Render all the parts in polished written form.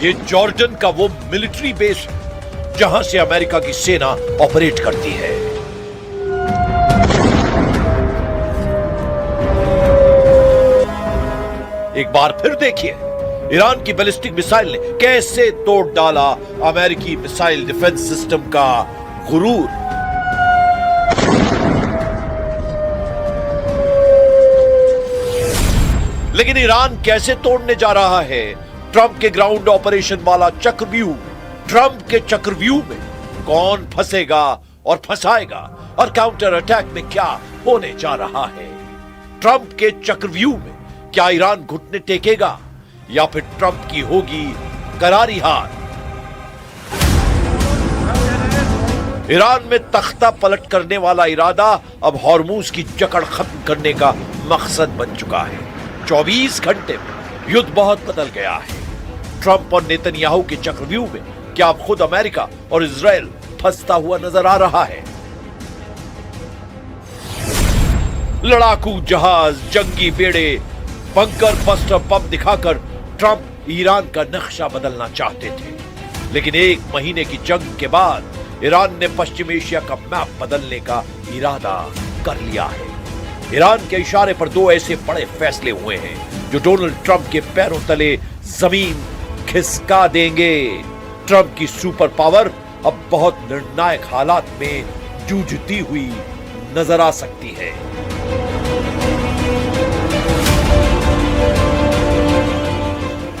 ये जॉर्डन का वो मिलिट्री बेस है जहां से अमेरिका की सेना ऑपरेट करती है। एक बार फिर देखिए ईरान की बैलिस्टिक मिसाइल ने कैसे तोड़ डाला अमेरिकी मिसाइल डिफेंस सिस्टम का गुरूर। लेकिन ईरान कैसे तोड़ने जा रहा है ट्रंप के ग्राउंड ऑपरेशन वाला चक्रव्यूह। ट्रंप के चक्रव्यूह में कौन फंसेगा और फंसाएगा और काउंटर अटैक में क्या होने जा रहा है। ट्रंप के चक्रव्यूह में क्या ईरान घुटने टेकेगा या फिर ट्रंप की होगी करारी हार। ईरान में तख्ता पलट करने वाला इरादा अब हॉर्मूज की जकड़ खत्म करने का मकसद बन चुका है। 24 घंटे में युद्ध बहुत बदल गया है। ट्रंप और नेतन्याहू के चक्रव्यूह में क्या अब खुद अमेरिका और इजराइल फंसता हुआ नजर आ रहा है। लड़ाकू जहाज, जंगी बेड़े, बंकर बस्टर बम दिखाकर ट्रंप ईरान का नक्शा बदलना चाहते थे। लेकिन एक महीने की जंग के बाद ईरान ने पश्चिम एशिया का मैप बदलने का इरादा कर लिया है। ईरान के इशारे पर दो ऐसे बड़े फैसले हुए हैं जो डोनाल्ड ट्रंप के पैरों तले जमीन खिसका देंगे। ट्रंप की सुपर पावर अब बहुत निर्णायक हालात में जूझती हुई नजर आ सकती है।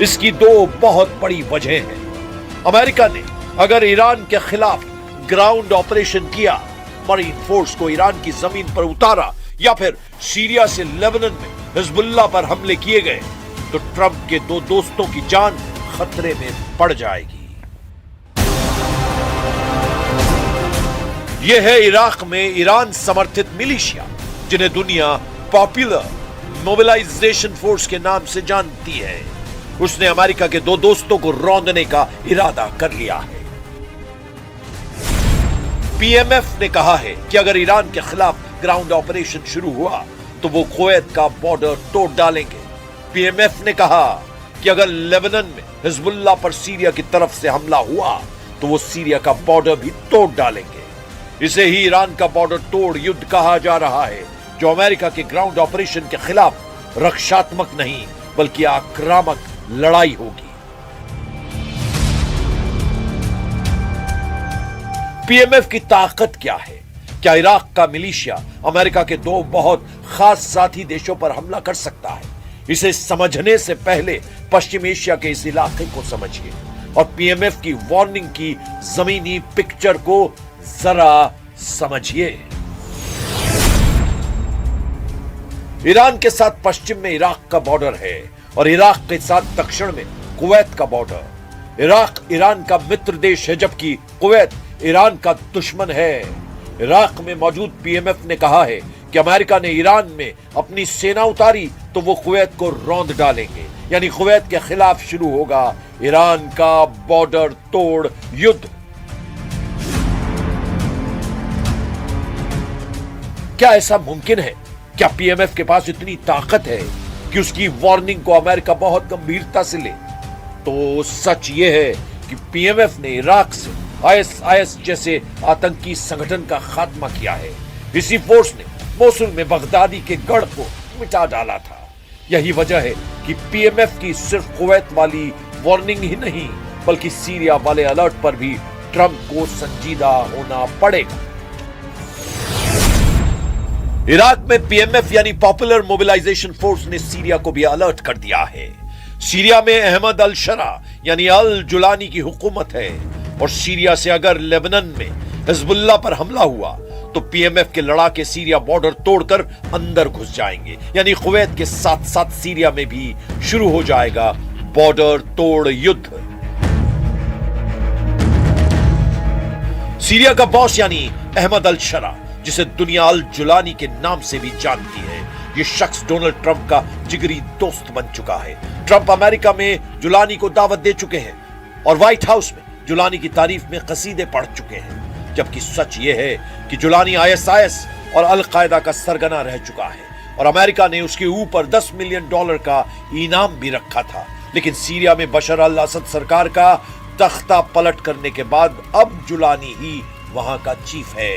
इसकी दो बहुत बड़ी वजह हैं। अमेरिका ने अगर ईरान के खिलाफ ग्राउंड ऑपरेशन किया, मरीन फोर्स को ईरान की जमीन पर उतारा या फिर सीरिया से लेबनान में हिजबुल्लाह पर हमले किए गए तो ट्रंप के दो दोस्तों की जान खतरे में पड़ जाएगी। यह है इराक में ईरान समर्थित मिलिशिया जिन्हें दुनिया पॉपुलर मोबिलाइजेशन फोर्स के नाम से जानती है। उसने अमेरिका के दो दोस्तों को रौंदने का इरादा कर लिया है। पीएमएफ ने कहा है कि अगर ईरान के खिलाफ ग्राउंड ऑपरेशन शुरू हुआ तो वो कुवैत का बॉर्डर तोड़ डालेंगे। पीएमएफ ने कहा कि अगर लेबनान में हिजबुल्लाह पर सीरिया की तरफ से हमला हुआ तो वो सीरिया का बॉर्डर भी तोड़ डालेंगे। इसे ही ईरान का बॉर्डर तोड़ युद्ध कहा जा रहा है, जो अमेरिका के ग्राउंड ऑपरेशन के खिलाफ रक्षात्मक नहीं बल्कि आक्रामक लड़ाई होगी। पीएमएफ की ताकत क्या है? क्या इराक का मिलिशिया अमेरिका के दो बहुत खास साथी देशों पर हमला कर सकता है? इसे समझने से पहले पश्चिम एशिया के इस इलाके को समझिए और पीएमएफ की वार्निंग की जमीनी पिक्चर को जरा समझिए। ईरान के साथ पश्चिम में इराक का बॉर्डर है और इराक के साथ दक्षिण में कुवैत का बॉर्डर। इराक ईरान का मित्र देश है जबकि कुवैत ईरान का दुश्मन है। इराक में मौजूद पीएमएफ ने कहा है कि अमेरिका ने ईरान में अपनी सेना उतारी तो वो कुवैत को रौंद डालेंगे, यानी कुवैत के खिलाफ शुरू होगा ईरान का बॉर्डर तोड़ युद्ध। क्या ऐसा मुमकिन है? क्या पीएमएफ के पास इतनी ताकत है कि उसकी वार्निंग को अमेरिका बहुत गंभीरता से ले? तो सच यह है कि पीएमएफ ने इराक से आईएसआईएस जैसे आतंकी संगठन का खात्मा किया है। इसी फोर्स ने मोसुल में बगदादी के गढ़ को मिटा डाला था। यही वजह है कि पीएमएफ की सिर्फ कुवैत वाली वार्निंग ही नहीं बल्कि सीरिया वाले अलर्ट पर भी ट्रंप को संजीदा होना पड़ेगा। इराक में पीएमएफ यानी पॉपुलर मोबिलाइजेशन फोर्स ने सीरिया को भी अलर्ट कर दिया है। सीरिया में अहमद अल शरा यानी अल जुलानी की हुकूमत है और सीरिया से अगर लेबनान में हिजबुल्लाह पर हमला हुआ तो पीएमएफ के लड़ाके सीरिया बॉर्डर तोड़कर अंदर घुस जाएंगे, यानी कुवैत के साथ साथ सीरिया में भी शुरू हो जाएगा बॉर्डर तोड़ युद्ध। सीरिया का बॉस यानी अहमद अल शरा, जिसे दुनिया अल जुलानी के नाम से भी जानती है, यह शख्स डोनाल्ड ट्रंप का जिगरी दोस्त बन चुका है। ट्रंप अमेरिका में जुलानी को दावत दे चुके हैं और व्हाइट हाउस में जुलानी की तारीफ में कसीदे पढ़ चुके हैं, जबकि सच यह है कि जुलानी आईएसआईएस और अल कायदा का सरगना रह चुका है और अमेरिका ने उसके ऊपर $10 मिलियन का इनाम भी रखा था। लेकिन सीरिया में बशर अल असद सरकार का तख्ता पलट करने के बाद अब जुलानी ही वहां का चीफ है।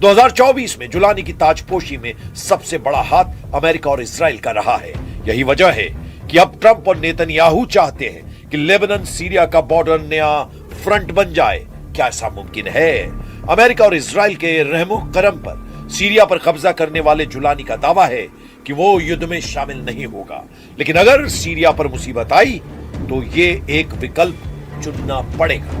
2024 में जुलानी की ताजपोशी में सबसे बड़ा हाथ अमेरिका और इजराइल का रहा है। यही वजह है कि अब ट्रंप और नेतन्याहू चाहते हैं कि लेबनान सीरिया का बॉर्डर नया फ्रंट बन जाए। क्या ऐसा मुमकिन है? अमेरिका और इजराइल के रहमो करम पर सीरिया पर कब्जा करने वाले जुलानी का दावा है कि वो युद्ध में शामिल नहीं होगा, लेकिन अगर सीरिया पर मुसीबत आई तो ये एक विकल्प चुनना पड़ेगा।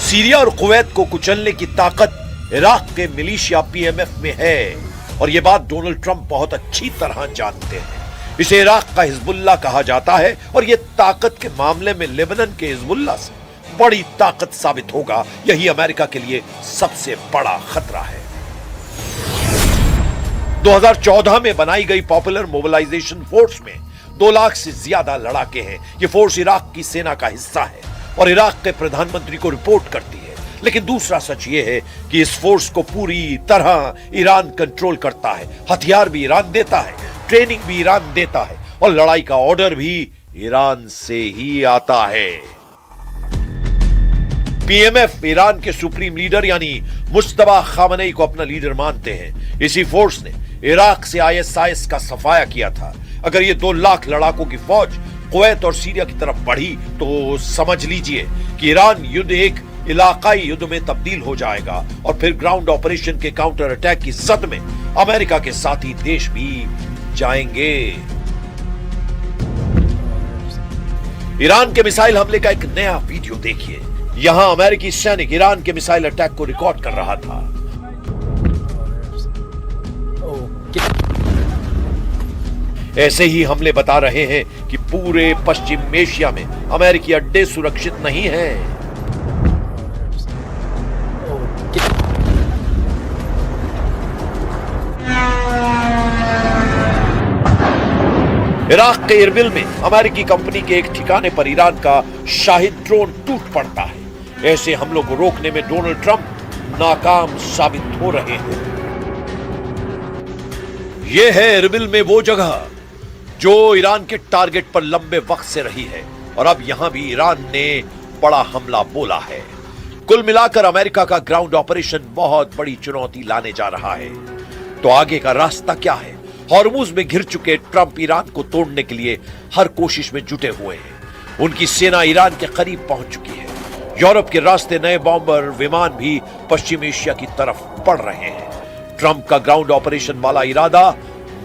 सीरिया और कुवैत को कुचलने की ताकत इराक के मिलिशिया पीएमएफ में है और यह बात डोनाल्ड ट्रंप बहुत अच्छी तरह जानते हैं। इसे इराक का हिजबुल्लाह कहा जाता है और यह ताकत के मामले में लेबनान के हिजबुल्लाह से बड़ी ताकत साबित होगा। यही अमेरिका के लिए सबसे बड़ा खतरा है। 2014 में बनाई गई पॉपुलर मोबिलाइजेशन फोर्स में 2 लाख से ज्यादा लड़ाके हैं। ये फोर्स इराक की सेना का हिस्सा है और इराक के प्रधानमंत्री को रिपोर्ट करती है। लेकिन दूसरा सच ये है कि इस फोर्स को पूरी तरह ईरान कंट्रोल करता है। हथियार भी ईरान देता है, ट्रेनिंग भी ईरान देता है और लड़ाई का ऑर्डर भी ईरान से ही आता है। पीएमएफ ईरान के सुप्रीम लीडर यानी मुस्तफा खामनेई को अपना लीडर मानते हैं। इसी फोर्स ने इराक से आईएसआईएस का सफाया किया था। अगर ये 2 लाख लड़ाकों की फौज कुवैत और सीरिया की तरफ बढ़ी तो समझ लीजिए कि ईरान युद्ध एक इलाकाई युद्ध में तब्दील हो जाएगा और फिर ग्राउंड ऑपरेशन के काउंटर अटैक की जद में अमेरिका के साथी देश भी जाएंगे। ईरान के मिसाइल हमले का एक नया वीडियो देखिए। यहां अमेरिकी सैनिक ईरान के मिसाइल अटैक को रिकॉर्ड कर रहा था। ऐसे ही हमले बता रहे हैं कि पूरे पश्चिम एशिया में अमेरिकी अड्डे सुरक्षित नहीं हैं। इराक के इरबिल में अमेरिकी कंपनी के एक ठिकाने पर ईरान का शाहिद ड्रोन टूट पड़ता है। ऐसे हमलों को रोकने में डोनाल्ड ट्रंप नाकाम साबित हो रहे हैं। यह है इरबिल में वो जगह जो ईरान के टारगेट पर लंबे वक्त से रही है और अब यहां भी ईरान ने बड़ा हमला बोला है। कुल मिलाकर अमेरिका का ग्राउंड ऑपरेशन बहुत बड़ी चुनौती लाने जा रहा है। तो आगे का रास्ता क्या है? हॉर्मुज में घिर चुके ट्रंप ईरान को तोड़ने के लिए हर कोशिश में जुटे हुए हैं। उनकी सेना ईरान के करीब पहुंच चुकी है। यूरोप के रास्ते नए बॉम्बर विमान भी पश्चिम एशिया की तरफ बढ़ रहे हैं। ट्रंप का ग्राउंड ऑपरेशन वाला इरादा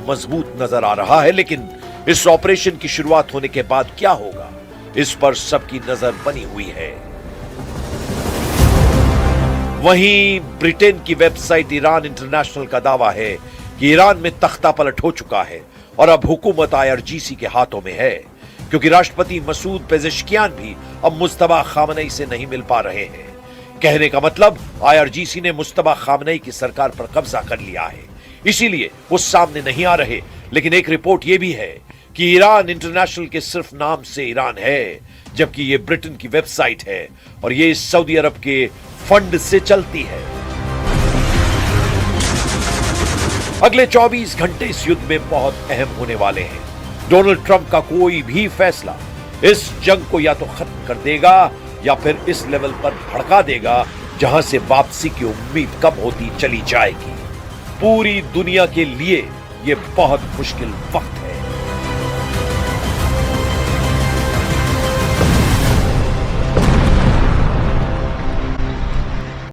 मजबूत नजर आ रहा है, लेकिन इस ऑपरेशन की शुरुआत होने के बाद क्या होगा, इस पर सबकी नजर बनी हुई है। वहीं ब्रिटेन की वेबसाइट ईरान इंटरनेशनल का दावा है कि ईरान में तख्ता पलट हो चुका है और अब हुकूमत आईआरजीसी के हाथों में है, क्योंकि राष्ट्रपति मसूद पेजेश्कियान भी अब मुस्तफा खामनेई से नहीं मिल पा रहे हैं। कहने का मतलब आईआरजीसी ने मुस्तफा खामनेई की सरकार पर कब्जा कर लिया है, इसीलिए वो सामने नहीं आ रहे। लेकिन एक रिपोर्ट यह भी है कि ईरान इंटरनेशनल के सिर्फ नाम से ईरान है, जबकि ये ब्रिटेन की वेबसाइट है और ये सऊदी अरब के फंड से चलती है। अगले 24 घंटे इस युद्ध में बहुत अहम होने वाले हैं। डोनाल्ड ट्रंप का कोई भी फैसला इस जंग को या तो खत्म कर देगा या फिर इस लेवल पर भड़का देगा जहां से वापसी की उम्मीद कम होती चली जाएगी। पूरी दुनिया के लिए यह बहुत मुश्किल वक्त है।